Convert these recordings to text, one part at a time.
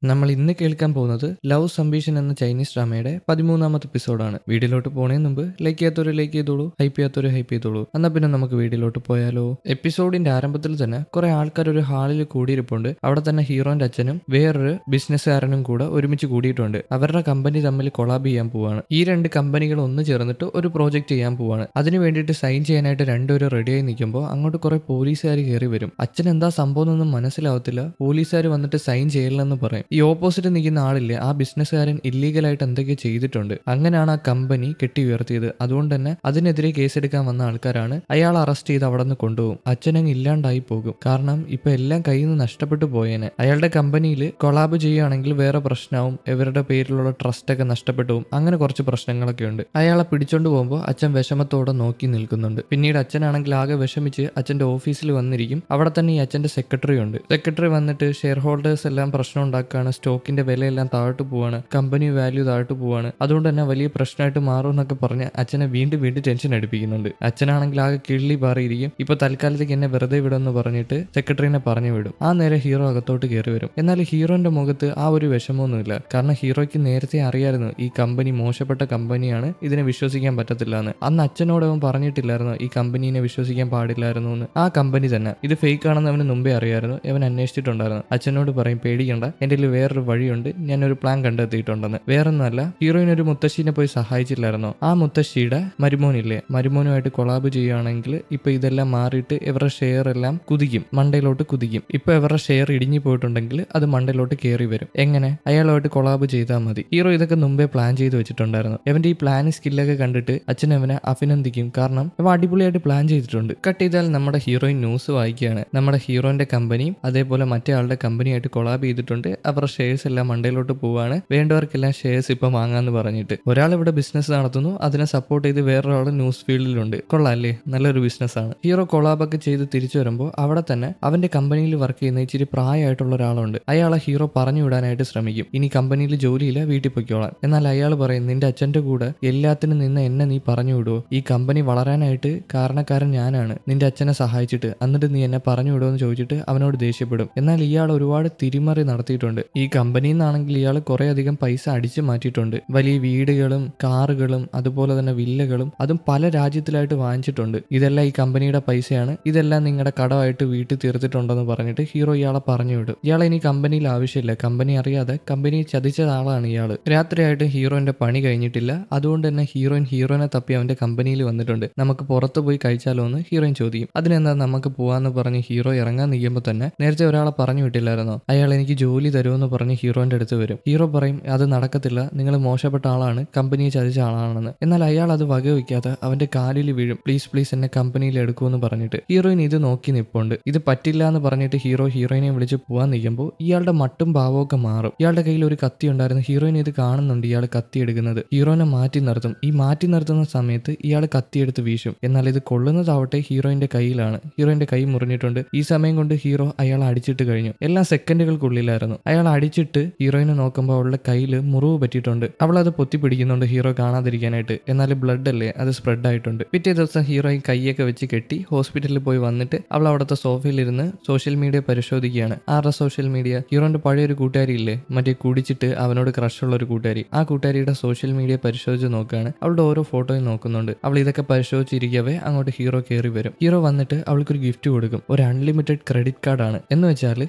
നമ്മൾ ഇന്ന് കേൾക്കാൻ പോകുന്നത് ലവ് സംബീഷൻ എന്ന ചൈനീസ് ഡ്രാമയുടെ 13ാമത്തെ എപ്പിസോഡാണ്. വീഡിയോയിലോട്ട് പോണേന് മുമ്പ് ലൈക്ക് ചെയ്യാത്തൊരു ലൈക്ക് ചെയ്തോളൂ, ഹൈപ്പ് ചെയ്യാത്തൊരു ഹൈപ്പ് ചെയ്തോളൂ. എന്നാൽ പിന്നെ നമുക്ക് വീഡിയോയിലോട്ട് പോയാലോ. എപ്പിസോഡിന്റെ ആരംഭത്തിൽ തന്നെ കുറെ ആൾക്കാർ ഒരു ഹാളിൽ കൂടിയിരിപ്പുണ്ട്. അവിടെ തന്നെ ഹീറോന്റെ അച്ഛനും വേറൊരു ബിസിനസ്സുകാരനും കൂടെ ഒരുമിച്ച് കൂടിയിട്ടുണ്ട്. അവരുടെ കമ്പനി തമ്മിൽ കൊളാബ് ചെയ്യാൻ പോവാണ്. ഈ രണ്ട് കമ്പനികൾ ഒന്ന് ചേർന്നിട്ട് ഒരു പ്രോജക്റ്റ് ചെയ്യാൻ പോവാണ്. അതിന് വേണ്ടിയിട്ട് സൈൻ ചെയ്യാനായിട്ട് രണ്ടുപേരും റെഡിയായി നിൽക്കുമ്പോൾ അങ്ങോട്ട് കുറെ പോലീസുകാർ കയറി വരും. അച്ഛൻ എന്താ സംഭവം എന്നൊന്നും മനസ്സിലാവത്തില്ല. പോലീസുകാർ വന്നിട്ട് സൈൻ ചെയ്യില്ലെന്ന് പറയും. ഈ ഓപ്പോസിറ്റ് നിൽക്കുന്ന ആളില്ലേ, ആ ബിസിനസ്സുകാരൻ ഇല്ലീഗലായിട്ട് എന്തൊക്കെ ചെയ്തിട്ടുണ്ട്. അങ്ങനെയാണ് ആ കമ്പനി കെട്ടി ഉയർത്തിയത്. അതുകൊണ്ട് തന്നെ അതിനെതിരെ കേസെടുക്കാൻ വന്ന ആൾക്കാരാണ്. അയാൾ അറസ്റ്റ് ചെയ്ത് അവിടെ നിന്ന് കൊണ്ടുപോകും. അച്ഛനങ്ങ് ഇല്ലാണ്ടായി പോകും. കാരണം ഇപ്പൊ എല്ലാം കയ്യിൽ നിന്ന് നഷ്ടപ്പെട്ടു പോയേനെ. അയാളുടെ കമ്പനിയിൽ കൊളാബ് ചെയ്യുകയാണെങ്കിൽ വേറെ പ്രശ്നവും, ഇവരുടെ പേരിലുള്ള ട്രസ്റ്റ് ഒക്കെ നഷ്ടപ്പെട്ടു പോകും. അങ്ങനെ കുറച്ച് പ്രശ്നങ്ങളൊക്കെ ഉണ്ട്. അയാളെ പിടിച്ചോണ്ട് പോകുമ്പോൾ അച്ഛൻ വിഷമത്തോടെ നോക്കി നിൽക്കുന്നുണ്ട്. പിന്നീട് അച്ഛനാണെങ്കിൽ ആകെ വിഷമിച്ച് അച്ഛന്റെ ഓഫീസിൽ വന്നിരിക്കും. അവിടെ തന്നെ ഈ അച്ഛന്റെ സെക്രട്ടറി ഉണ്ട്. സെക്രട്ടറി വന്നിട്ട് ഷെയർ ഹോൾഡേഴ്സ് എല്ലാം പ്രശ്നം ഉണ്ടാക്കുകയാണ്. സ്റ്റോക്കിന്റെ വിലയെല്ലാം താഴോട്ട് പോവാണ്, കമ്പനി വാല്യൂ താഴോട്ട് പോവാണ്. അതുകൊണ്ട് തന്നെ വലിയ പ്രശ്നമായിട്ട് മാറും എന്നൊക്കെ പറഞ്ഞ് അച്ഛനെ വീണ്ടും ടെൻഷൻ അടുപ്പിക്കുന്നുണ്ട്. അച്ഛനാണെങ്കിൽ ആകെ കിള്ളി പാറിയിരിക്കും. ഇപ്പൊ തൽക്കാലത്തേക്ക് എന്നെ വെറുതെ വിടുമെന്ന് പറഞ്ഞിട്ട് സെക്രട്ടറിനെ പറഞ്ഞു വിടും. ആ നേരെ ഹീറോ അകത്തോട്ട് കയറി വരും. എന്നാൽ ഹീറോന്റെ മുഖത്ത് ആ ഒരു വിഷമമൊന്നുമില്ല. കാരണം ഹീറോയ്ക്ക് നേരത്തെ അറിയായിരുന്നു ഈ കമ്പനി മോശപ്പെട്ട കമ്പനിയാണ്, ഇതിനെ വിശ്വസിക്കാൻ പറ്റത്തില്ല എന്ന്. അന്ന് അച്ഛനോട് അവൻ പറഞ്ഞിട്ടില്ലായിരുന്നു ഈ കമ്പനീനെ വിശ്വസിക്കാൻ പാടില്ലായിരുന്നു എന്ന്. ആ കമ്പനി തന്നെ ഇത് ഫേക്ക് ആണെന്ന് അവന് മുമ്പേ അറിയായിരുന്നു. അവൻ അന്വേഷിച്ചിട്ടുണ്ടായിരുന്നു. അച്ഛനോട് പറയും പേടിക്കണ്ട, എന്റെ വേറൊരു വഴിയുണ്ട്, ഞാനൊരു പ്ലാൻ കണ്ടെത്തിയിട്ടുണ്ടെന്ന്. വേറൊന്നുമല്ല, ഹീറോയിൻ ഒരു മുത്തശ്ശീനെ പോയി സഹായിച്ചില്ലായിരുന്നോ? ആ മുത്തശ്ശിയുടെ മരുമോനില്ലേ, മരുമോനുമായിട്ട് കൊളാബ് ചെയ്യുകയാണെങ്കിൽ ഇപ്പൊ ഇതെല്ലാം മാറിയിട്ട് ഇവരുടെ ഷെയർ എല്ലാം കുതിക്കും, മണ്ടയിലോട്ട് കുതിക്കും. ഇപ്പൊ ഇവരുടെ ഷെയർ ഇടിഞ്ഞു പോയിട്ടുണ്ടെങ്കിൽ അത് മണ്ടയിലോട്ട് കയറി വരും. എങ്ങനെ? അയാളുമായിട്ട് കൊളാബ് ചെയ്താൽ മതി. ഹീറോ ഇതൊക്കെ മുമ്പേ പ്ലാൻ ചെയ്ത് വെച്ചിട്ടുണ്ടായിരുന്നു. ഇവന്റെ ഈ പ്ലാനിങ് സ്കില്ലൊക്കെ കണ്ടിട്ട് അച്ഛൻ അവനെ അഭിനന്ദിക്കും. കാരണം ഇവ അടിപൊളിയായിട്ട് പ്ലാൻ ചെയ്തിട്ടുണ്ട്. കട്ട് ചെയ്താൽ നമ്മുടെ ഹീറോയിൻ ന്യൂസ് വായിക്കുകയാണ്. നമ്മുടെ ഹീറോന്റെ കമ്പനിയും അതേപോലെ മറ്റേ ആളുടെ കമ്പനിയായിട്ട് കൊളാബ് ചെയ്തിട്ടുണ്ട്. അവരുടെ ഷെയർസ് എല്ലാം മണ്ടയിലോട്ട് പോവാണ്. വേണ്ടവർക്കെല്ലാം ഷെയർസ് ഇപ്പൊ വാങ്ങാന്ന് പറഞ്ഞിട്ട് ഒരാൾ ഇവിടെ ബിസിനസ് നടത്തുന്നു. അതിനെ സപ്പോർട്ട് ചെയ്ത് വേറൊരാൾ ന്യൂസ് ഫീൽഡിലുണ്ട്. കൊള്ളാല്ലേ, നല്ലൊരു ബിസിനസ്സാണ്. ഹീറോ കൊളാബൊക്കെ ചെയ്ത് തിരിച്ചു വരുമ്പോൾ അവിടെ തന്നെ അവന്റെ കമ്പനിയിൽ വർക്ക് ചെയ്യുന്ന ഇച്ചിരി പ്രായമായിട്ടുള്ള ഒരാളുണ്ട്. അയാളെ ഹീറോ പറഞ്ഞു വിടാനായിട്ട് ശ്രമിക്കും. ഇനി കമ്പനിയിൽ ജോലിയില്ല, വീട്ടിൽ പൊയ്ക്കോളാൻ. എന്നാൽ അയാൾ പറയും നിന്റെ അച്ഛന്റെ കൂടെ എല്ലാത്തിനും നിന്ന് എന്നെ നീ പറഞ്ഞു വിടുവോ? ഈ കമ്പനി വളരാനായിട്ട് കാരണക്കാരൻ ഞാനാണ്, നിന്റെ അച്ഛനെ സഹായിച്ചിട്ട്, എന്നിട്ട് നീ എന്നെ പറഞ്ഞു വിടുമോ എന്ന് ചോദിച്ചിട്ട് അവനോട് ദേഷ്യപ്പെടും. എന്നാൽ ഇയാൾ ഒരുപാട് തിരിമറി നടത്തിയിട്ടുണ്ട്. ഈ കമ്പനിയിൽ നിന്നാണെങ്കിൽ ഇയാൾ കുറെ അധികം പൈസ അടിച്ചു മാറ്റിയിട്ടുണ്ട്. വലിയ വീടുകളും കാറുകളും അതുപോലെ തന്നെ വില്ലകളും അതും പല രാജ്യത്തിലായിട്ട് വാങ്ങിച്ചിട്ടുണ്ട്. ഇതെല്ലാം ഈ കമ്പനിയുടെ പൈസയാണ്, ഇതെല്ലാം നിങ്ങളുടെ കടമായിട്ട് വീട്ടിൽ തീർത്തിട്ടുണ്ടെന്ന് പറഞ്ഞിട്ട് ഹീറോ ഇയാളെ പറഞ്ഞു വിടും. ഇയാളെ ഇനി കമ്പനിയിൽ ആവശ്യമില്ല. കമ്പനി അറിയാതെ കമ്പനി ചതിച്ച ആളാണ് ഇയാള്. രാത്രിയായിട്ട് ഹീറോന്റെ പണി കഴിഞ്ഞിട്ടില്ല. അതുകൊണ്ട് തന്നെ ഹീറോയിനെ തപ്പി അവന്റെ കമ്പനിയിൽ വന്നിട്ടുണ്ട്. നമുക്ക് പുറത്ത് പോയി കഴിച്ചാലോ എന്ന് ഹീറോയിൻ ചോദിക്കും. അതിനെന്താ നമുക്ക് പോവാന്ന് പറഞ്ഞ് ഹീറോ ഇറങ്ങാൻ നിൽക്കുമ്പോൾ തന്നെ നേരത്തെ ഒരാളെ പറഞ്ഞു വിട്ടില്ലായിരുന്നോ, അയാൾ എനിക്ക് ജോലി തരുമെന്ന് പറഞ്ഞ് ഹീറോന്റെ അടുത്ത് വരും. ഹീറോ പറയും അത് നടക്കത്തില്ല, നിങ്ങൾ മോശപ്പെട്ട ആളാണ്, കമ്പനിയെ ചതിച്ച ആളാണെന്ന്. എന്നാൽ അയാൾ അത് വകവയ്ക്കാതെ അവന്റെ കാലിൽ വീഴും. പ്ലീസ് എന്നെ കമ്പനിയിൽ എടുക്കുമെന്ന് പറഞ്ഞിട്ട്. ഹീറോയിൻ ഇത് നോക്കി നിപ്പുണ്ട്. ഇത് പറ്റില്ല എന്ന് പറഞ്ഞിട്ട് ഹീറോയിനെ വിളിച്ച് പോവാൻ നിൽക്കുമ്പോൾ ഇയാളുടെ മട്ടും ഭാവമൊക്കെ മാറും. ഇയാളുടെ കയ്യിൽ ഒരു കത്തി ഉണ്ടായിരുന്നു. ഹീറോയിൻ ഇത് കാണുന്നുണ്ട്, ഇയാൾ കത്തി എടുക്കുന്നത്. ഹീറോയിനെ മാറ്റി നിർത്തും. ഈ മാറ്റി നിർത്തുന്ന സമയത്ത് ഇയാൾ കത്തിയെടുത്ത് വീശും. എന്നാൽ ഇത് കൊള്ളുന്നതാവട്ടെ ഹീറോയിന്റെ കയ്യിലാണ്. ഹീറോയിന്റെ കൈ മുറിഞ്ഞിട്ടുണ്ട്. ഈ സമയം കൊണ്ട് ഹീറോ അയാൾ അടിച്ചിട്ട് കഴിഞ്ഞു. എല്ലാം സെക്കൻഡുകൾക്കുള്ളിലായിരുന്നു. അയാൾ അടിച്ചിട്ട് ഹീറോയിനെ നോക്കുമ്പോൾ അവളുടെ കയ്യിൽ മുറിവ് പറ്റിയിട്ടുണ്ട്. അവൾ അത് പൊത്തി പിടിക്കുന്നുണ്ട് ഹീറോ കാണാതിരിക്കാനായിട്ട്. എന്നാൽ ബ്ലഡ് അല്ലേ, അത് സ്പ്രെഡ് ആയിട്ടുണ്ട്. പിറ്റേ ദിവസം ഹീറോയിൻ കൈയൊക്കെ വെച്ച് കെട്ടി ഹോസ്പിറ്റലിൽ പോയി വന്നിട്ട് അവൾ അവിടുത്തെ സോഫയിലിരുന്ന് സോഷ്യൽ മീഡിയ പരിശോധിക്കുകയാണ്. ആരുടെ സോഷ്യൽ മീഡിയ? ഹീറോന്റെ പഴയൊരു കൂട്ടുകാരി ഇല്ലേ, മറ്റേ കുടിച്ചിട്ട് അവനോട് ക്രഷുള്ള ഒരു കൂട്ടുകാരി. ആ കൂട്ടുകാരിയുടെ സോഷ്യൽ മീഡിയ പരിശോധിച്ച് നോക്കുകയാണ്. അവളുടെ ഓരോ ഫോട്ടോയും നോക്കുന്നുണ്ട്. അവൾ ഇതൊക്കെ പരിശോധിച്ചിരിക്കവേ അങ്ങോട്ട് ഹീറോ കയറി വരും. ഹീറോ വന്നിട്ട് അവൾക്കൊരു ഗിഫ്റ്റ് കൊടുക്കും. ഒരു അൺലിമിറ്റഡ് ക്രെഡിറ്റ് കാർഡാണ്. എന്ന് വെച്ചാൽ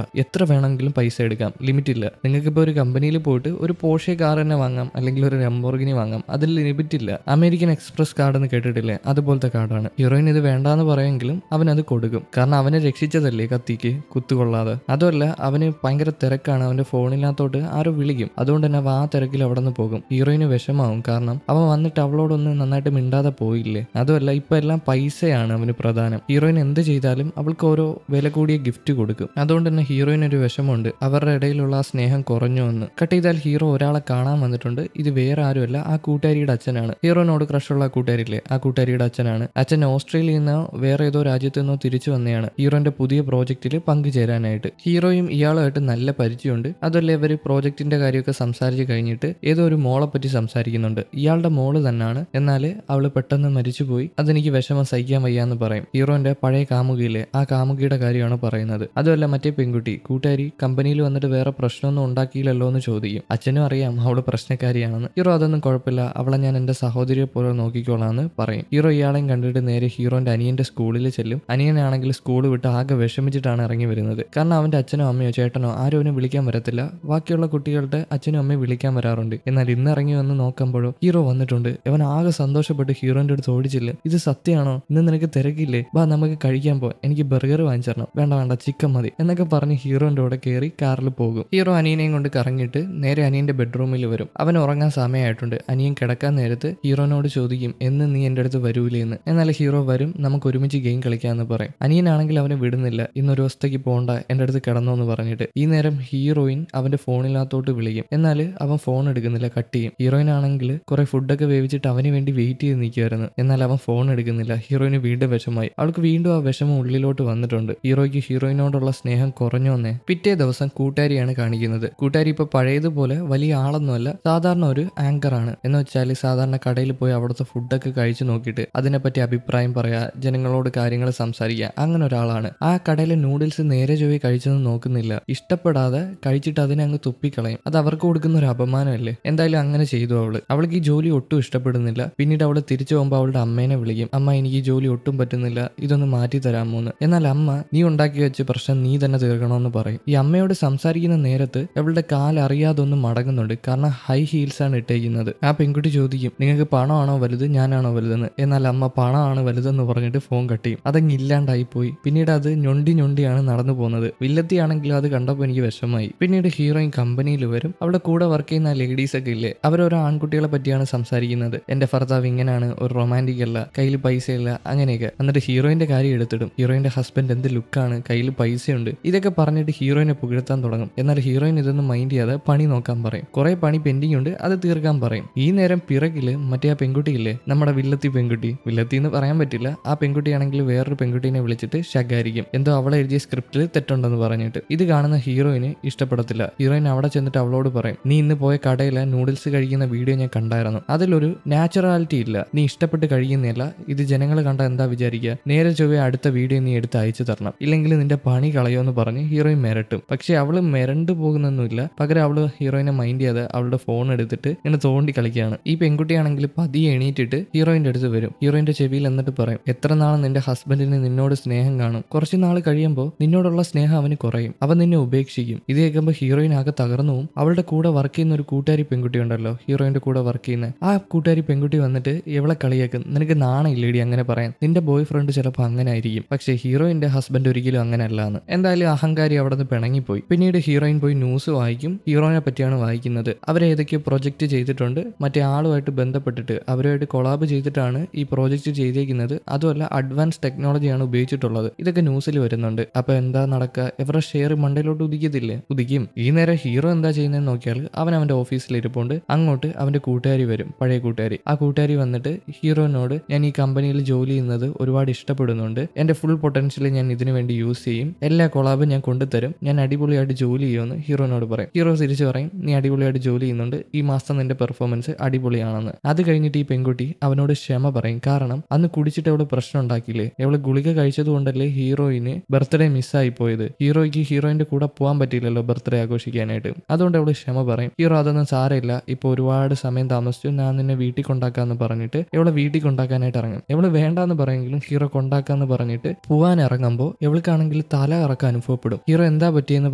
എത്ര വേണമെങ്കിലും പൈസ എടുക്കാം, ലിമിറ്റ് ഇല്ല. നിങ്ങൾക്കിപ്പോൾ ഒരു കമ്പനിയിൽ പോയിട്ട് ഒരു പോർഷെ കാർ തന്നെ വാങ്ങാം, അല്ലെങ്കിൽ ഒരു ലംബോർഗിനി വാങ്ങാം, അതിൽ ലിമിറ്റ് ഇല്ല. അമേരിക്കൻ എക്സ്പ്രസ് കാർഡ് എന്ന് കേട്ടിട്ടില്ലേ, അതുപോലത്തെ കാർഡാണ്. ഹീറോയിൻ ഇത് വേണ്ടാന്ന് പറയുമെങ്കിലും അവൻ അത് കൊടുക്കും. കാരണം അവനെ രക്ഷിച്ചതല്ലേ കത്തിക്ക് കുത്തുകൊള്ളാതെ. അതുമല്ല അവന് ഭയങ്കര തിരക്കാണ്. അവന്റെ ഫോണിനകത്തോട്ട് ആരോ വിളിക്കും. അതുകൊണ്ട് തന്നെ ആ തിരക്കിൽ അവിടെ നിന്ന് പോകും. ഹീറോയിന് വിഷമാവും. കാരണം അവൻ വന്നിട്ട് അവളോടൊന്ന് നന്നായിട്ട് മിണ്ടാതെ പോയില്ലേ. അതുമല്ല ഇപ്പൊ എല്ലാം പൈസയാണ് അവന് പ്രധാനം. ഹീറോയിൻ എന്ത് ചെയ്താലും അവൾക്ക് ഓരോ വില കൂടിയ ഗിഫ്റ്റ് കൊടുക്കും. അതുകൊണ്ട് തന്നെ ഹീറോയിന് ഒരു വിഷമമുണ്ട്, അവരുടെ ഇടയിലുള്ള ആ സ്നേഹം കുറഞ്ഞു എന്ന്. കട്ട് ചെയ്താൽ ഹീറോ ഒരാളെ കാണാൻ വന്നിട്ടുണ്ട്. ഇത് വേറെ ആരുമല്ല, ആ കൂട്ടുകാരിയുടെ അച്ഛനാണ്. ഹീറോനോട് ക്രഷുള്ള ആ കൂട്ടുകാരില്ലേ, ആ കൂട്ടുകാരിയുടെ അച്ഛനാണ്. അച്ഛൻ ഓസ്ട്രേലിയയിൽ നിന്നോ വേറെ ഏതോ രാജ്യത്തു നിന്നോ തിരിച്ചു വന്നെയാണ് ഹീറോന്റെ പുതിയ പ്രോജക്റ്റിൽ പങ്കുചേരാനായിട്ട്. ഹീറോയും ഇയാളുമായിട്ട് നല്ല പരിചയമുണ്ട്. അതല്ലേ ഇവർ പ്രോജക്റ്റിന്റെ കാര്യമൊക്കെ സംസാരിച്ച് കഴിഞ്ഞിട്ട് ഏതോ ഒരു മോളെ പറ്റി സംസാരിക്കുന്നുണ്ട്. ഇയാളുടെ മോള് തന്നെയാണ്. എന്നാൽ അവള് പെട്ടെന്ന് മരിച്ചുപോയി, അതെനിക്ക് വിഷമം സഹിക്കാൻ വയ്യാന്ന് പറയും. ഹീറോന്റെ പഴയ കാമുകിയില്ലേ, ആ കാമുകിയുടെ കാര്യമാണ് പറയുന്നത്. അതുമല്ല മറ്റേ പെൺകുട്ടി കൂട്ടുകാരി കമ്പനിയിൽ വന്നിട്ട് വന്നിട്ട് വേറെ പ്രശ്നമൊന്നും ഉണ്ടാക്കിയില്ലല്ലോ എന്ന് ചോദിക്കും. അച്ഛനും അറിയാം അവള് പ്രശ്നക്കാരിയാണെന്ന്. ഹീറോ അതൊന്നും കുഴപ്പമില്ല, അവളെ ഞാൻ എന്റെ സഹോദരിയെ പോലെ നോക്കിക്കോളാന്ന് പറയും. ഹീറോ ഇയാളെയും കണ്ടിട്ട് നേരെ ഹീറോന്റെ അനിയന്റെ സ്കൂളിൽ ചെല്ലും. അനിയനാണെങ്കിൽ സ്കൂൾ വിട്ട് ആകെ വിഷമിച്ചിട്ടാണ് ഇറങ്ങി വരുന്നത്. കാരണം അവന്റെ അച്ഛനോ അമ്മയോ ചേട്ടനോ ആരും അവനെ വിളിക്കാൻ വരത്തില്ല. ബാക്കിയുള്ള കുട്ടികളുടെ അച്ഛനും അമ്മയും വിളിക്കാൻ വരാറുണ്ട്. എന്നാൽ ഇന്ന് ഇറങ്ങി വന്ന് നോക്കുമ്പോഴോ ഹീറോ വന്നിട്ടുണ്ട്. അവൻ ആകെ സന്തോഷപ്പെട്ട് ഹീറോന്റെ അടുത്ത് ഓടിച്ചില്ല. ഇത് സത്യമാണോ? ഇന്ന് നിനക്ക് തിരക്കില്ലേ? ബാ നമുക്ക് കഴിക്കാൻ പോ, എനിക്ക് ബർഗർ വാങ്ങിച്ചു തരണം. വേണ്ട വേണ്ട, ചിക്കൻ മതി എന്നൊക്കെ പറഞ്ഞ് ഹീറോന്റെ കൂടെ കയറി കാറിൽ പോകും. ഹീറോ അനിയനെയും കൊണ്ട് കറങ്ങിയിട്ട് നേരെ അനിയന്റെ ബെഡ്റൂമിൽ വരും. അവൻ ഉറങ്ങാൻ സമയമായിട്ടുണ്ട്. അനിയൻ കിടക്കാൻ നേരത്ത് ഹീറോനോട് ചോദിക്കും, എന്ന് നീ എന്റെ അടുത്ത് വരൂലേ എന്ന്. എന്നാൽ ഹീറോ വരും, നമുക്ക് ഒരുമിച്ച് ഗെയിം കളിക്കാമെന്ന് പറയും. അനിയനാണെങ്കിൽ അവനെ വിടുന്നില്ല. ഇന്നൊരു ദിവസത്തേക്ക് പോകണ്ട, എന്റെ അടുത്ത് കിടന്നോ എന്ന് പറഞ്ഞിട്ട്. ഈ നേരം ഹീറോയിൻ അവന്റെ ഫോണിനകത്തോട്ട് വിളിക്കും. എന്നാൽ അവൻ ഫോൺ എടുക്കുന്നില്ല, കട്ട് ചെയ്യും. ഹീറോയിൻ ആണെങ്കിൽ കുറെ ഫുഡൊക്കെ വേവിച്ചിട്ട് അവന് വേണ്ടി വെയിറ്റ് ചെയ്ത് നിൽക്കുമായിരുന്നു. എന്നാൽ അവൻ ഫോൺ എടുക്കുന്നില്ല. ഹീറോയിന് വീണ്ടും വിഷമായി. അവൾക്ക് വീണ്ടും ആ വിഷമം ഉള്ളിലോട്ട് വന്നിട്ടുണ്ട്. ഹീറോയ്ക്ക് ഹീറോയിനോടുള്ള സ്നേഹം കുറഞ്ഞു വന്നേ. പിറ്റേ ദിവസം കൂട്ടുകാരിയാണ് കാണിക്കുന്നത്. കൂട്ടുകാരി ഇപ്പൊ പഴയതുപോലെ വലിയ ആളൊന്നുമല്ല, സാധാരണ ഒരു ആങ്കർ ആണ്. എന്ന് വെച്ചാൽ സാധാരണ കടയിൽ പോയി അവിടുത്തെ ഫുഡൊക്കെ കഴിച്ചു നോക്കിയിട്ട് അതിനെപ്പറ്റി അഭിപ്രായം പറയാ, ജനങ്ങളോട് കാര്യങ്ങൾ സംസാരിക്കുക, അങ്ങനെ ഒരാളാണ്. ആ കടയിലെ നൂഡിൽസ് നേരെ ചൊവ്വേ കഴിച്ചൊന്നും നോക്കുന്നില്ല. ഇഷ്ടപ്പെടാതെ കഴിച്ചിട്ട് അതിനെ അങ്ങ് തുപ്പിക്കളയും. അത് അവർക്ക് കൊടുക്കുന്ന ഒരു അപമാനമല്ലേ. എന്തായാലും അങ്ങനെ ചെയ്തു അവൾക്ക് ഈ ജോലി ഒട്ടും ഇഷ്ടപ്പെടുന്നില്ല. പിന്നീട് അവൾ തിരിച്ചു പോകുമ്പോൾ അവളുടെ അമ്മേനെ വിളിക്കും. അമ്മ, എനിക്ക് ഈ ജോലി ഒട്ടും പറ്റുന്നില്ല, ഇതൊന്ന് മാറ്റി തരാമോന്ന്. എന്നാൽ അമ്മ, നീ ഉണ്ടാക്കി വെച്ച പ്രശ്നം നീ തന്നെ തീർക്കണമെന്ന് പറയും. ഈ അമ്മയോട് സംസാരിക്കുന്ന നേരത്ത് അവളുടെ കാലറിയാതെ ഒന്ന് മടങ്ങുന്നുണ്ട്. കാരണം ഹൈ ഹീൽസ് ആണ് ഇട്ടേക്കുന്നത്. ആ പെൺകുട്ടി ചോദിക്കും, നിങ്ങൾക്ക് പണമാണോ വലുത് ഞാനാണോ വലുതെന്ന്. എന്നാൽ അമ്മ പണമാണ് വലുതെന്ന് പറഞ്ഞിട്ട് ഫോൺ കട്ട് ചെയ്യും. അതങ്ങ് ഇല്ലാണ്ടായി പോയി. പിന്നീട് അത് ഞൊണ്ടിയാണ് നടന്നു പോകുന്നത്. വില്ലത്തിയാണെങ്കിലും അത് കണ്ടപ്പോൾ എനിക്ക് വിഷമായി. പിന്നീട് ഹീറോയിൻ കമ്പനിയിൽ വരും. അവിടെ കൂടെ വർക്ക് ചെയ്യുന്ന ലേഡീസ് ഒക്കെ ഇല്ലേ, അവരോരോ ആൺകുട്ടികളെ പറ്റിയാണ് സംസാരിക്കുന്നത്. എന്റെ ഭർത്താവ് ഇങ്ങനെയാണ്, ഒരു റൊമാൻറ്റിക് അല്ല, കയ്യിൽ പൈസയില്ല, അങ്ങനെയൊക്കെ. എന്നിട്ട് ഹീറോയിന്റെ കാര്യം എടുത്തിടും. ഹീറോയിന്റെ ഹസ്ബൻഡ് എന്ത് ലുക്കാണ്, കയ്യിൽ പൈസയുണ്ട്, ഇതൊക്കെ പറഞ്ഞിട്ട് ഹീറോയിനെ പുകഴ്ത്താൻ തുടങ്ങും. എന്നാൽ ഹീറോയിൻ ഇതൊന്നും മൈൻഡ് ചെയ്യാതെ പണി നോക്കാൻ പറയും. കുറെ പണി പെൻഡിങ് ഉണ്ട്, അത് തീർക്കാൻ പറയും. ഈ നേരം പിറകില് മറ്റേ ആ പെൺകുട്ടിയില്ലേ, നമ്മുടെ വില്ലത്തി പെൺകുട്ടി, വില്ലത്തി എന്ന് പറയാൻ പറ്റില്ല, ആ പെൺകുട്ടിയാണെങ്കിൽ വേറൊരു പെൺകുട്ടീനെ വിളിച്ചിട്ട് ശകാരിക്കും. എന്തോ അവളെ എഴുതിയ സ്ക്രിപ്റ്റിൽ തെറ്റുണ്ടെന്ന് പറഞ്ഞിട്ട്. ഇത് കാണുന്ന ഹീറോയിന് ഇഷ്ടപ്പെടത്തില്ല. ഹീറോയിൻ അവിടെ ചെന്നിട്ട് അവളോട് പറയും, നീ ഇന്ന് പോയ കടയിലെ നൂഡിൽസ് കഴിക്കുന്ന വീഡിയോ ഞാൻ കണ്ടായിരുന്നു. അതിലൊരു നാച്ചുറാലിറ്റി ഇല്ല, നീ ഇഷ്ടപ്പെട്ട് കഴിയുന്നില്ല, ഇത് ജനങ്ങൾ കണ്ട എന്താ വിചാരിക്കുക, നേരെ ചൊവ്വേ അടുത്ത വീഡിയോ നീ എടുത്ത് അയച്ചു തരണം, ഇല്ലെങ്കിൽ നിന്റെ പണി കളയോന്ന് പറഞ്ഞ് ഹീറോയിൻ മിരട്ടും. പക്ഷെ അവള് മിരണ്ടു പോകുന്നൊന്നുമില്ല. പകരം അവള് ഹീറോയിനെ മൈൻഡ് ചെയ്യാതെ അവളുടെ ഫോൺ എടുത്തിട്ട് ഇങ്ങനെ തോണ്ടി കളിക്കുകയാണ്. ഈ പെൺകുട്ടിയാണെങ്കിൽ പതിയെ എണീറ്റിട്ട് ഹീറോയിന്റെ അടുത്ത് വരും. ഹീറോയിന്റെ ചെവിയിൽ എന്നിട്ട് പറയും, എത്ര നാൾ നിന്റെ ഹസ്ബൻഡിന് നിന്നോട് സ്നേഹം കാണും, കുറച്ച് നാൾ കഴിയുമ്പോൾ നിന്നോടുള്ള സ്നേഹം അവന് കുറയും, അവൻ നിന്നെ ഉപേക്ഷിക്കും. ഇത് കേൾക്കുമ്പോൾ ഹീറോയിൻ ആകെ തകർന്നു പോവും. അവളുടെ കൂടെ വർക്ക് ചെയ്യുന്ന ഒരു കൂട്ടുകാരി പെൺകുട്ടി ഉണ്ടല്ലോ, ഹീറോയിന്റെ കൂടെ വർക്ക് ചെയ്യുന്ന ആ കൂട്ടുകാരി പെൺകുട്ടി വന്നിട്ട് ഇവളെ കളിയാക്കും. നിനക്ക് നാണയില്ലേടി അങ്ങനെ പറയാൻ, നിന്റെ ബോയ് ഫ്രണ്ട് ചിലപ്പോൾ അങ്ങനെ ആയിരിക്കും, പക്ഷെ ഹീറോയിന്റെ ഹസ്ബൻഡ് ഒരിക്കലും അങ്ങനെ അല്ലാന്ന്. എന്തായാലും അഹങ്കാരി അവിടെ നിന്ന് പിണങ്ങിപ്പോയി. പിന്നീട് ഹീറോയിൻ പോയി ന്യൂസ് വായിക്കും. ഹീറോയിനെ പറ്റിയാണ് വായിക്കുന്നത്. അവരേതൊക്കെയോ പ്രൊജക്ട് ചെയ്തിട്ടുണ്ട്, മറ്റേ ആളുമായിട്ട് ബന്ധപ്പെട്ടിട്ട് അവരുമായിട്ട് കൊളാബ് ചെയ്തിട്ടാണ് ഈ പ്രോജക്റ്റ് ചെയ്തേക്കുന്നത്. അതുമല്ല അഡ്വാൻസ് ടെക്നോളജിയാണ് ഉപയോഗിച്ചിട്ടുള്ളത്. ഇതൊക്കെ ന്യൂസിൽ വരുന്നുണ്ട്. അപ്പൊ എന്താ നടക്കുക, ഇവരുടെ ഷെയർ മണ്ടയിലോട്ട് ഉദിക്കത്തില്ലേ? ഉദിക്കും. ഈ നേരം ഹീറോ എന്താ ചെയ്യുന്നതെന്ന് നോക്കിയാൽ അവൻ അവന്റെ ഓഫീസിൽ ഇരിപ്പുണ്ട്. അങ്ങോട്ട് അവന്റെ കൂട്ടുകാരി വരും, പഴയ കൂട്ടുകാരി. ആ കൂട്ടുകാരി വന്നിട്ട് ഹീറോനോട്, ഞാൻ ഈ കമ്പനിയിൽ ജോലി ചെയ്യുന്നത് ഒരുപാട് ഇഷ്ടപ്പെടുന്നുണ്ട്, എന്റെ ഫുൾ പൊട്ടൻഷ്യൽ ഞാൻ ഇതിനു വേണ്ടി യൂസ് ചെയ്യും, എല്ലാ കൊളാബും ഞാൻ കൊണ്ടുതരും, ഞാൻ അടിപൊളിയായിട്ട് ജോലി ചെയ്യുമെന്ന് ഹീറോനോട് പറയും. ഹീറോ തിരിച്ചു പറയും, നീ അടിപൊളിയായിട്ട് ജോലി ചെയ്യുന്നുണ്ട്, ഈ മാസം നിന്റെ പെർഫോമൻസ് അടിപൊളിയാണെന്ന്. അത് കഴിഞ്ഞിട്ട് ഈ പെൺകുട്ടി അവനോട് ക്ഷമ പറയും. കാരണം അന്ന് കുടിച്ചിട്ട് അവള് പ്രശ്നം ഉണ്ടാക്കിയില്ലേ, അവള് ഗുളിക കഴിച്ചത് കൊണ്ടല്ലേ ഹീറോയിന് ബർത്ത്ഡേ മിസ്സായി പോയത്. ഹീറോയ്ക്ക് ഹീറോയിന്റെ കൂടെ പോകാൻ പറ്റില്ലല്ലോ ബർത്ത്ഡേ ആഘോഷിക്കാനായിട്ട്. അതുകൊണ്ട് അവള് ക്ഷമ പറയും. ഹീറോ അതൊന്നും സാരമില്ല, ഇപ്പൊ ഒരുപാട് സമയം താമസിച്ചു, ഞാൻ നിന്നെ വീട്ടിൽ കൊണ്ടാക്കാന്ന് പറഞ്ഞിട്ട് ഇവളെ വീട്ടിൽ കൊണ്ടാക്കാനായിട്ട് ഇറങ്ങും. ഇവള് വേണ്ടാന്ന് പറയെങ്കിലും ഹീറോ കൊണ്ടാക്കാന്ന് പറഞ്ഞിട്ട് പോവാൻ ഇറങ്ങുമ്പോൾ ഇവൾക്കാണെങ്കിൽ തല കറക്കം അനുഭവപ്പെടും. ഹീറോ എന്താ പറ്റിയെന്ന്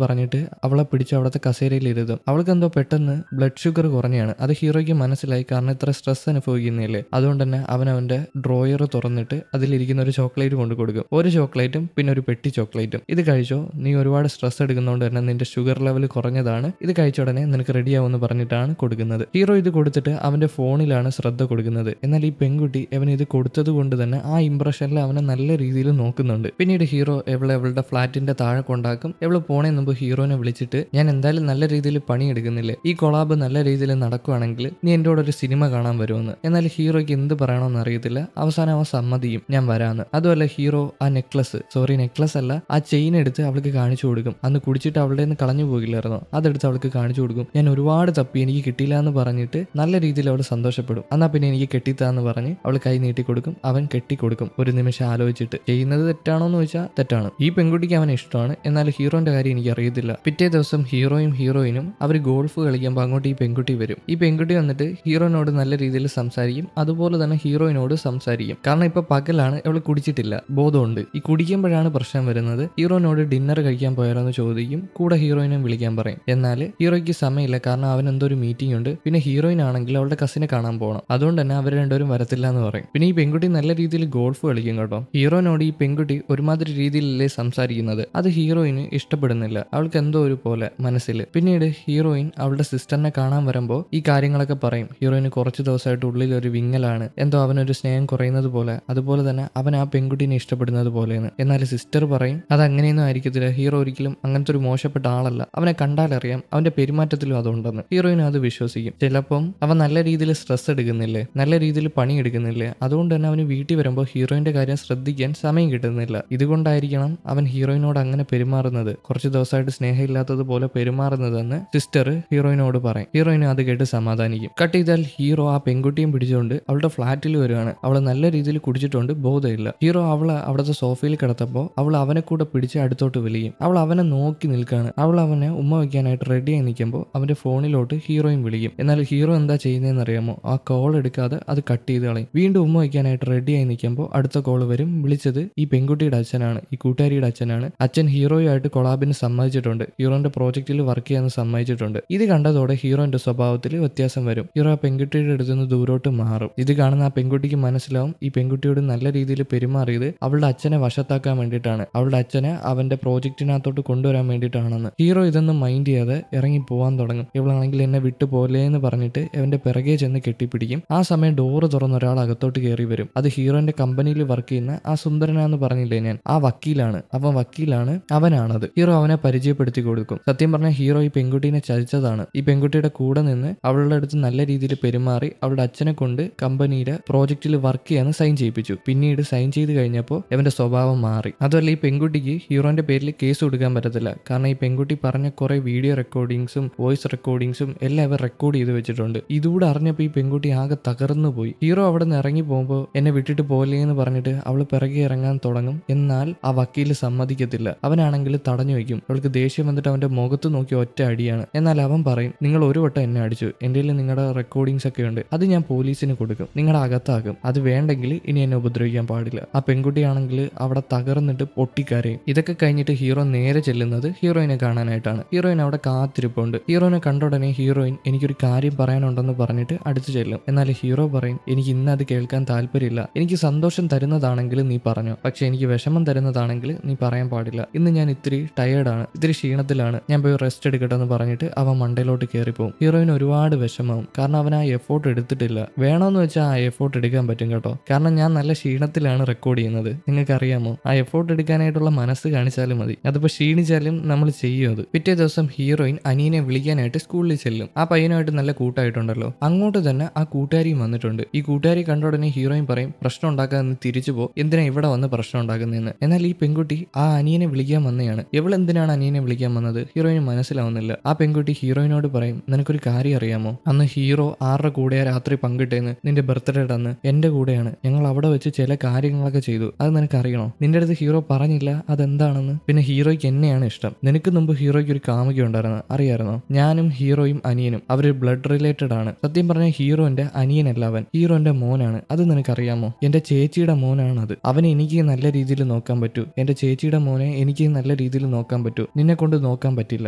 പറഞ്ഞിട്ട് അവളെ പിടിച്ച് അവിടുത്തെ കസേരയിൽ ഇരുതും. അവൾക്ക് എന്തോ പെട്ടെന്ന് ബ്ലഡ് ഷുഗർ കുറഞ്ഞാണ്. അത് ഹീറോയ്ക്ക് മനസ്സിലായി. കാരണം ഇത്ര സ്ട്രെസ് അനുഭവിക്കുന്നില്ലേ. അതുകൊണ്ട് തന്നെ അവൻ അവന്റെ ഡ്രോയർ തുറന്നിട്ട് അതിലിരിക്കുന്ന ഒരു ചോക്ലേറ്റ് കൊണ്ട് കൊടുക്കും. ഒരു ചോക്ലേറ്റും പിന്നെ ഒരു പെട്ടി ചോക്ലേറ്റും. ഇത് കഴിച്ചോ, നീ ഒരുപാട് സ്ട്രെസ് എടുക്കുന്നതുകൊണ്ട് തന്നെ നിന്റെ ഷുഗർ ലെവൽ കുറഞ്ഞതാണ്, ഇത് കഴിച്ച ഉടനെ നിനക്ക് റെഡിയാവുമെന്ന് പറഞ്ഞിട്ടാണ് കൊടുക്കുന്നത്. ഹീറോ ഇത് കൊടുത്തിട്ട് അവന്റെ ഫോണിലാണ് ശ്രദ്ധ കൊടുക്കുന്നത്. എന്നാൽ ഈ പെൺകുട്ടി അവൻ ഇത് കൊടുത്തത് കൊണ്ട് തന്നെ ആ ഇംപ്രഷനിൽ അവനെ നല്ല രീതിയിൽ നോക്കുന്നുണ്ട്. പിന്നീട് ഹീറോ അവളുടെ ഫ്ലാറ്റിന്റെ താഴെ കൊണ്ടാക്കും. ഇവള് പോണേ മുമ്പ് ഹീറോനെ വിളിച്ചിട്ട്, ഞാൻ എന്തായാലും നല്ല രീതിയിൽ പണിയെടുക്കുന്നില്ലേ, ഈ കൊളാബ് നല്ല രീതിയിൽ നടക്കുവാണെങ്കിൽ നീ എൻ്റെ കൂടെ ഒരു സിനിമ കാണാൻ വരുമെന്ന്. എന്നാൽ ഹീറോയ്ക്ക് എന്ത് പറയണമെന്ന് അറിയത്തില്ല. അവസാനം അവൻ സമ്മതിയും, ഞാൻ വരാന്ന്. അതുമല്ല ഹീറോ ആ നെക്ലസ് അല്ല, ആ ചെയിൻ എടുത്ത് അവൾക്ക് കാണിച്ചു കൊടുക്കും. അന്ന് കുടിച്ചിട്ട് അവളുടെ നിന്ന് കളഞ്ഞു പോകില്ലായിരുന്നോ, അതെടുത്ത് അവൾക്ക് കാണിച്ചു കൊടുക്കും. ഞാൻ ഒരുപാട് തപ്പി, എനിക്ക് കിട്ടിയില്ല എന്ന് പറഞ്ഞിട്ട് നല്ല രീതിയിൽ അവൾ സന്തോഷപ്പെടും. എന്നാ പിന്നെ എനിക്ക് കെട്ടിത്താന്ന് പറഞ്ഞ് അവൾ കൈ നീട്ടി കൊടുക്കും. അവൻ കെട്ടിക്കൊടുക്കും. ഒരു നിമിഷം ആലോചിച്ചിട്ട്. ചെയ്യുന്നത് തെറ്റാണോ എന്ന് ചോദിച്ചാൽ തെറ്റാണ്. ഈ പെൺകുട്ടിക്ക് അവനെ ഇഷ്ടമാണ്. എന്നാൽ ഹീറോന്റെ കാര്യം എനിക്ക് അറിയത്തില്ല. പിറ്റേ ദിവസം ഹീറോയും ഹീറോയിനും അവർ ഗോൾഫ് കളിക്കുമ്പോൾ അങ്ങോട്ട് ഈ പെൺകുട്ടി വരും. ഈ പെൺകുട്ടി വന്നിട്ട് ഹീറോയിനോട് നല്ല രീതിയിൽ സംസാരിക്കും, അതുപോലെ തന്നെ ഹീറോയിനോട് സംസാരിക്കും. കാരണം ഇപ്പൊ പകലാണ്, അവള് കുടിച്ചിട്ടില്ല, ബോധമുണ്ട്. ഈ കുടിക്കുമ്പോഴാണ് പ്രശ്നം വരുന്നത്. ഹീറോയിനോട് ഡിന്നർ കഴിക്കാൻ പോയാലോ എന്ന് ചോദിക്കും, കൂടെ ഹീറോയിനും വിളിക്കാൻ പറയും. എന്നാൽ ഹീറോയ്ക്ക് സമയമില്ല, കാരണം അവൻ എന്തോ ഒരു മീറ്റിംഗ് ഉണ്ട്. പിന്നെ ഹീറോയിൻ ആണെങ്കിൽ അവളുടെ കസിനെ കാണാൻ പോകണം, അതുകൊണ്ട് തന്നെ അവർ രണ്ടുപേരും വരത്തില്ല എന്ന് പറയും. പിന്നെ ഈ പെൺകുട്ടി നല്ല രീതിയിൽ ഗോൾഫ് കളിക്കും കേട്ടോ. ഹീറോയിനോട് ഈ പെൺകുട്ടി ഒരുമാതിരി രീതിയിലല്ലേ സംസാരിക്കുന്നത്, അത് ഹീറോയിന് ഇഷ്ടപ്പെടുന്നില്ല. അവൾക്ക് എന്തോ ഒരു പോലെ മനസ്സിൽ. പിന്നീട് ഹീറോയിൻ അവളുടെ സിസ്റ്ററിനെ കാണാൻ വരുമ്പോൾ ഈ കാര്യങ്ങളൊക്കെ പറയും. ഹീറോയിന് കുറച്ച് ദിവസമായിട്ട് ഉള്ളിൽ ഒരു വിങ്ങലാണ്, എന്തോ അവനൊരു സ്നേഹം കുറയുന്നത് പോലെ, അതുപോലെ തന്നെ അവൻ ആ പെൺകുട്ടീനെ ഇഷ്ടപ്പെടുന്നത് പോലെയെന്ന്. എന്നാൽ സിസ്റ്റർ പറയും അത് അങ്ങനെയൊന്നും ആയിരിക്കത്തില്ല, ഹീറോ ഒരിക്കലും അങ്ങനത്തെ ഒരു മോശപ്പെട്ട ആളല്ല, അവനെ കണ്ടാലറിയാം, അവന്റെ പെരുമാറ്റത്തിലും അതുണ്ടെന്ന്. ഹീറോയിന് അത് വിശ്വസിക്കും. ചിലപ്പം അവൻ നല്ല രീതിയിൽ സ്ട്രെസ് എടുക്കുന്നില്ലേ, നല്ല രീതിയിൽ പണി എടുക്കുന്നില്ലേ, അതുകൊണ്ട് തന്നെ അവന് വീട്ടിൽ വരുമ്പോൾ ഹീറോയിന്റെ കാര്യം ശ്രദ്ധിക്കാൻ സമയം കിട്ടുന്നില്ല. ഇതുകൊണ്ടായിരിക്കണം അവൻ ഹീറോയിനോട് അങ്ങനെ പെരുമാറുന്നത്, കുറച്ച് ദിവസമായിട്ട് സ്നേഹമില്ലാത്തതുപോലെ പെരുമാറുന്നതെന്ന് സിസ്റ്റർ ഹീറോയിനോട് പറയും. ഹീറോയിന് അത് കേട്ട് സമാധാനിക്കും. കട്ട് ചെയ്താൽ ഹീറോ ആ പെൺകുട്ടിയും പിടിച്ചുകൊണ്ട് അവളുടെ ഫ്ലാറ്റിൽ വരുവാണ്. അവള് നല്ല രീതിയിൽ കുടിച്ചിട്ടുണ്ട്, ബോധമില്ല. ഹീറോ അവളെ അവിടുത്തെ സോഫയിൽ കിടത്തപ്പോൾ അവൾ അവനെ കൂടെ പിടിച്ച് അടുത്തോട്ട് വിളിക്കും. അവൾ അവനെ നോക്കി നിൽക്കുകയാണ്. അവൾ അവനെ ഉമ്മ വയ്ക്കാനായിട്ട് റെഡിയായി നിൽക്കുമ്പോൾ അവന്റെ ഫോണിലോട്ട് ഹീറോയും വിളിക്കും. എന്നാൽ ഹീറോ എന്താ ചെയ്യുന്നതെന്ന് അറിയാമോ, ആ കോൾ എടുക്കാതെ അത് കട്ട് ചെയ്ത് കളയും. വീണ്ടും ഉമ്മ വയ്ക്കാനായിട്ട് റെഡിയായി നിൽക്കുമ്പോൾ അടുത്ത കോൾ വരും. വിളിച്ചത് ഈ പെൺകുട്ടിയുടെ അച്ഛനാണ്, ഈ കൂട്ടുകാരിയുടെ അച്ഛനാണ്. അച്ഛൻ ഹീറോയുമായിട്ട് കൊളാബിന് സമ്മതിച്ചിട്ടുണ്ട്, ഹീറോന്റെ പ്രോജക്റ്റിൽ വർക്ക് ചെയ്യാൻ സമ്മതിച്ചിട്ടുണ്ട്. ഇത് കണ്ടതോടെ ഹീറോന്റെ സ്വഭാവത്തിൽ വ്യത്യാസം വരും. ഹീറോ ആ പെൺകുട്ടിയുടെ അടുത്ത് നിന്ന് ദൂരോട്ട് മാറും. ഇത് കാണുന്ന ആ പെൺകുട്ടിക്ക് മനസ്സിലാവും ഈ പെൺകുട്ടിയോട് നല്ല രീതിയിൽ പെരുമാറിയത് അവളുടെ അച്ഛനെ വശത്താക്കാൻ വേണ്ടിയിട്ടാണ്, അവളുടെ അച്ഛനെ അവന്റെ പ്രോജക്റ്റിനകത്തോട്ട് കൊണ്ടുവരാൻ വേണ്ടിയിട്ടാണെന്ന്. ഹീറോ ഇതൊന്നും മൈൻഡ് ചെയ്യാതെ ഇറങ്ങി പോവാൻ തുടങ്ങും. ഇവളാണെങ്കിൽ എന്നെ വിട്ടു പോലെ എന്ന് പറഞ്ഞിട്ട് അവന്റെ പിറകെ ചെന്ന് കെട്ടിപ്പിടിക്കും. ആ സമയം ഡോറ് തുറന്ന് ഒരാൾ അകത്തോട്ട് കയറി വരും. അത് ഹീറോന്റെ കമ്പനിയിൽ വർക്ക് ചെയ്യുന്ന ആ സുന്ദരനാന്ന് പറഞ്ഞില്ലേ ഞാൻ, ആ വക്കീലാണ്. അവൻ വക്കീലാണ്, അവനാണത്. ഹീറോ അവനെ പരിചയപ്പെടുത്തി കൊടുക്കും. സത്യം പറഞ്ഞാൽ ഹീറോ ഈ പെൺകുട്ടീനെ ചതിച്ചതാണ്. ഈ പെൺകുട്ടിയുടെ കൂടെ നിന്ന് അവളുടെ അടുത്ത് നല്ല രീതിയിൽ പെരുമാറി അവളുടെ അച്ഛനെ കൊണ്ട് കമ്പനിയുടെ പ്രോജക്റ്റിൽ വർക്ക് ചെയ്യാൻ സൈൻ ചെയ്യിപ്പിച്ചു. പിന്നീട് സൈൻ ചെയ്ത് കഴിഞ്ഞപ്പോൾ അവന്റെ സ്വഭാവം മാറി. അതുമല്ല ഈ പെൺകുട്ടിക്ക് ഹീറോന്റെ പേരിൽ കേസ് കൊടുക്കാൻ പറ്റത്തില്ല, കാരണം ഈ പെൺകുട്ടി പറഞ്ഞ കുറെ വീഡിയോ റെക്കോർഡിങ്സും വോയിസ് റെക്കോർഡിങ്സും എല്ലാം അവർ റെക്കോർഡ് ചെയ്ത് വെച്ചിട്ടുണ്ട്. ഇതുകൂടെ അറിഞ്ഞപ്പോൾ ഈ പെൺകുട്ടി ആകെ തകർന്നു പോയി. ഹീറോ അവിടെ നിന്ന് ഇറങ്ങി പോകുമ്പോൾ എന്നെ വിട്ടിട്ട് പോലെ എന്ന് പറഞ്ഞിട്ട് അവള് പിറകെ ഇറങ്ങാൻ തുടങ്ങും. എന്നാൽ ആ വക്കീല് സമ്മതിക്കത്തില്ല. അവനാണെങ്കിൽ തടഞ്ഞു വയ്ക്കും. അവൾക്ക് ദേഷ്യം വന്നിട്ട് അവന്റെ മുഖത്ത് നോക്കി ഒറ്റ അടിയാണ്. എന്നാൽ അവൻ പറയും നിങ്ങൾ ഒരു വട്ടം എന്നെ അടിച്ചു, എന്റെ നിങ്ങളുടെ റെക്കോർഡിങ്സ് ഒക്കെ ഉണ്ട്, അത് ഞാൻ പോലീസിന് കൊടുക്കും, നിങ്ങളുടെ അകത്താക്കും, അത് വേണ്ടെങ്കിൽ ഇനി എന്നെ ഉപദ്രവിക്കാൻ പാടില്ല. ആ പെൺകുട്ടിയാണെങ്കിൽ അവിടെ തകർന്നിട്ട് പൊട്ടിക്കരയും. ഇതൊക്കെ കഴിഞ്ഞിട്ട് ഹീറോ നേരെ ചെല്ലുന്നത് ഹീറോയിനെ കാണാനായിട്ടാണ്. ഹീറോയിൻ അവിടെ കാത്തിരിപ്പുണ്ട്. ഹീറോയിനെ കണ്ട ഉടനെ ഹീറോയിൻ എനിക്കൊരു കാര്യം പറയാനുണ്ടെന്ന് പറഞ്ഞിട്ട് അടുത്ത് ചെല്ലും. എന്നാൽ ഹീറോ പറയും എനിക്ക് ഇന്ന് അത് കേൾക്കാൻ താല്പര്യമില്ല, എനിക്ക് സന്തോഷം തരുന്നതാണെങ്കിൽ നീ പറഞ്ഞോ, പക്ഷെ എനിക്ക് വിഷമം തരുന്നതാണെങ്കിൽ നീ പറയാൻ പാടില്ല. ഇന്ന് ഞാൻ ഇത്തിരി ടയേർഡാണ്, ഇത്തിരി ക്ഷീണത്തിലാണ്, ഞാൻ പോയി റെസ്റ്റ് എടുക്കട്ടെ എന്ന് പറഞ്ഞിട്ട് അവൻ മണ്ടയിലോട്ട് കയറിപ്പോവും. ഹീറോയിൻ ഒരുപാട് വിഷമാവും, കാരണം അവൻ ആ എഫോർട്ട് എടുത്തിട്ടില്ല. വേണമെന്ന് വെച്ചാൽ ആ എഫോർട്ട് എടുക്കാൻ പറ്റും കേട്ടോ, കാരണം ഞാൻ നല്ല ക്ഷീണത്തിലാണ് റെക്കോർഡ് ചെയ്യുന്നത്, നിങ്ങൾക്ക് അറിയാമോ. ആ എഫോർട്ട് എടുക്കാനായിട്ടുള്ള മനസ്സ് കാണിച്ചാലും മതി, അതിപ്പോ ക്ഷീണിച്ചാലും നമ്മൾ ചെയ്യും അത്. പിറ്റേ ദിവസം ഹീറോയിൻ അനിയനെ വിളിക്കാനായിട്ട് സ്കൂളിൽ ചെല്ലും. ആ പയ്യനുമായിട്ട് നല്ല കൂട്ടായിട്ടുണ്ടല്ലോ. അങ്ങോട്ട് തന്നെ ആ കൂട്ടുകാരിയും വന്നിട്ടുണ്ട്. ഈ കൂട്ടുകാരി കണ്ട ഉടനെ ഹീറോയിൻ പറയും പ്രശ്നം ഉണ്ടാക്കാതെ തിരിച്ചു പോ, എന്തിനാ ഇവിടെ വന്ന് പ്രശ്നം ഉണ്ടാക്കുന്നതെന്ന്. എന്നാൽ ഈ പെൺകുട്ടി ആ അനിയനെ വിളിക്കാൻ വന്നതാണ്. എന്തിനാണ് അനിയനെ വിളിക്കാൻ വന്നത് ഹീറോയിന് മനസ്സിലാവുന്നില്ല. ആ പെൺകുട്ടി ഹീറോയിനോട് പറയും നിനക്കൊരു കാര്യം അറിയാമോ, അന്ന് ഹീറോ ആരുടെ കൂടെയാ രാത്രി പങ്കിട്ടേന്ന്, നിന്റെ ബർത്ത്ഡേയുടെ അന്ന് എന്റെ കൂടെയാണ്, ഞങ്ങൾ അവിടെ വെച്ച് ചില കാര്യങ്ങളൊക്കെ ചെയ്തു, അത് നിനക്ക് അറിയണോ. നിന്റെ അടുത്ത് ഹീറോ പറഞ്ഞില്ല അതെന്താണെന്ന്. പിന്നെ ഹീറോയ്ക്ക് എന്നെയാണ് ഇഷ്ടം, നിനക്ക് മുമ്പ് ഹീറോയ്ക്ക് ഒരു കാമുകി ഉണ്ടായിരുന്നു, അറിയായിരുന്നോ. ഞാനും ഹീറോയും അനിയനും അവർ ബ്ലഡ് റിലേറ്റഡ് ആണ്. സത്യം പറഞ്ഞാൽ ഹീറോന്റെ അനിയനല്ല അവൻ, ഹീറോന്റെ മോനാണ്. അത് നിനക്കറിയാമോ, എന്റെ ചേച്ചിയുടെ മോനാണ് അത്. അവനെ എനിക്ക് നല്ല രീതിയിൽ നോക്കാൻ പറ്റൂ, എന്റെ ചേച്ചിയുടെ മോനെ എനിക്ക് നല്ല രീതിയിൽ നോക്കാൻ പറ്റൂ, നിന്നെ കൊണ്ട് നോക്കാൻ പറ്റില്ല,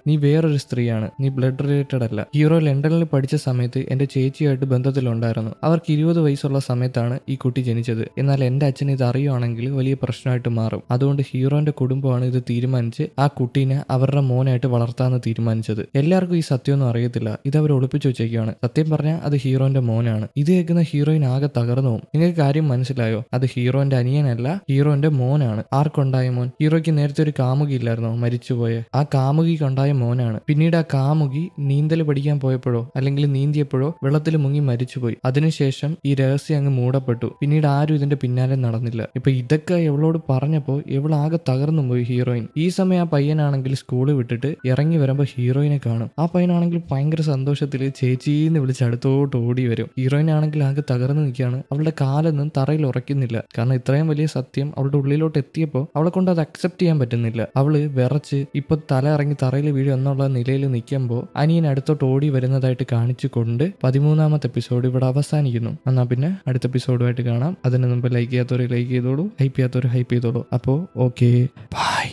നീ വേറൊരു സ്ത്രീയാണ്, നീ ബ്ലഡ് റിലേറ്റഡ് അല്ല. ഹീറോ ലണ്ടനിൽ പഠിച്ച സമയത്ത് എന്റെ ചേച്ചിയായിട്ട് ബന്ധത്തിലുണ്ടായിരുന്നു. അവർക്ക് 20 വയസ്സുള്ള സമയത്താണ് ഈ കുട്ടി ജനിച്ചത്. എന്നാൽ എന്റെ അച്ഛൻ ഇത് അറിയുവാണെങ്കിൽ വലിയ പ്രശ്നമായിട്ട് മാറും. അതുകൊണ്ട് ഹീറോന്റെ കുടുംബമാണ് ഇത് തീരുമാനിച്ച് ആ കുട്ടീനെ അവരുടെ മോനായിട്ട് വളർത്താന്ന് തീരുമാനിച്ചത്. എല്ലാവർക്കും ഈ സത്യമൊന്നും അറിയത്തില്ല, ഇത് അവർ ഒളിപ്പിച്ചു വെച്ചേക്കാണ്. സത്യം പറഞ്ഞാൽ അത് ഹീറോന്റെ മോനാണ്. ഇത് കേൾക്കുന്ന ഹീറോയിൻ ആകെ തകർന്നു പോകും. നിങ്ങൾക്ക് കാര്യം മനസ്സിലായോ, അത് ഹീറോന്റെ അനിയനല്ല, ഹീറോന്റെ മോനാണ്. ആർക്കുണ്ടായ മോൻ, ഹീറോയ്ക്ക് നേരത്തെ ഒരു കാമുകി ഇല്ലായിരുന്നോ മരിച്ചുപോയ, ആ കാമുകിക്ക് ഉണ്ടായ മോനാണ്. പിന്നീട് ആ കാമുകി നീന്തൽ പഠിക്കാൻ പോയപ്പോഴോ അല്ലെങ്കിൽ നീന്തിയപ്പോഴോ വെള്ളത്തിൽ മുങ്ങി മരിച്ചുപോയി. അതിനുശേഷം ഈ രഹസ്യം അങ്ങ് മൂടപ്പെട്ടു. പിന്നീട് ആരും ഇതിന്റെ പിന്നാലെ നടന്നില്ല. ഇപ്പൊ ഇതൊക്കെ ഇവളോട് പറഞ്ഞപ്പോ ഇവളാകെ തകർന്നു പോയി ഹീറോയിൻ. ഈ സമയം ആ പയ്യനാണെങ്കിൽ സ്കൂളിൽ വിട്ടിട്ട് ഇറങ്ങി വരുമ്പോ ഹീറോയിനെ കാണും. ആ പയ്യനാണെങ്കിൽ ഭയങ്കര സന്തോഷത്തിൽ ചേച്ചീന്ന് വിളിച്ച് അടുത്തോട്ട് ഓടി വരും. ഹീറോയിൻ ആണെങ്കിൽ ആകെ തകർന്നു നിൽക്കുകയാണ്. അവളുടെ കാലൊന്നും തറയിൽ ഉറയ്ക്കുന്നില്ല, കാരണം ഇത്രയും വലിയ സത്യം അവളുടെ ഉള്ളിലോട്ട് എത്തിയപ്പോൾ അവളെ കൊണ്ട് അത് അക്സെപ്റ്റ് ചെയ്യാൻ പറ്റുന്നില്ല. അവള് വിറച്ച് ഇപ്പൊ തല ഇറങ്ങി തറയിൽ വീഴും എന്നുള്ള നിലയിൽ നിൽക്കുമ്പോൾ അനിയൻ അടുത്തോട്ട് ഓടി വരുന്നതായിട്ട് കാണിച്ചുകൊണ്ട് 13ാമത്തെ എപ്പിസോഡ് ഇവിടെ അവസാനിക്കുന്നു. എന്നാൽ പിന്നെ അടുത്ത എപ്പിസോഡുമായിട്ട് കാണാം. അതിന് മുമ്പ് ലൈക്ക് ചെയ്യാത്തവർ ലൈക്ക് ചെയ്തോളൂ, ഹൈപ്പ് ചെയ്യാത്തവർ ഹൈപ്പ് ചെയ്തോളൂ. അപ്പോൾ ഓക്കെ, ബൈ.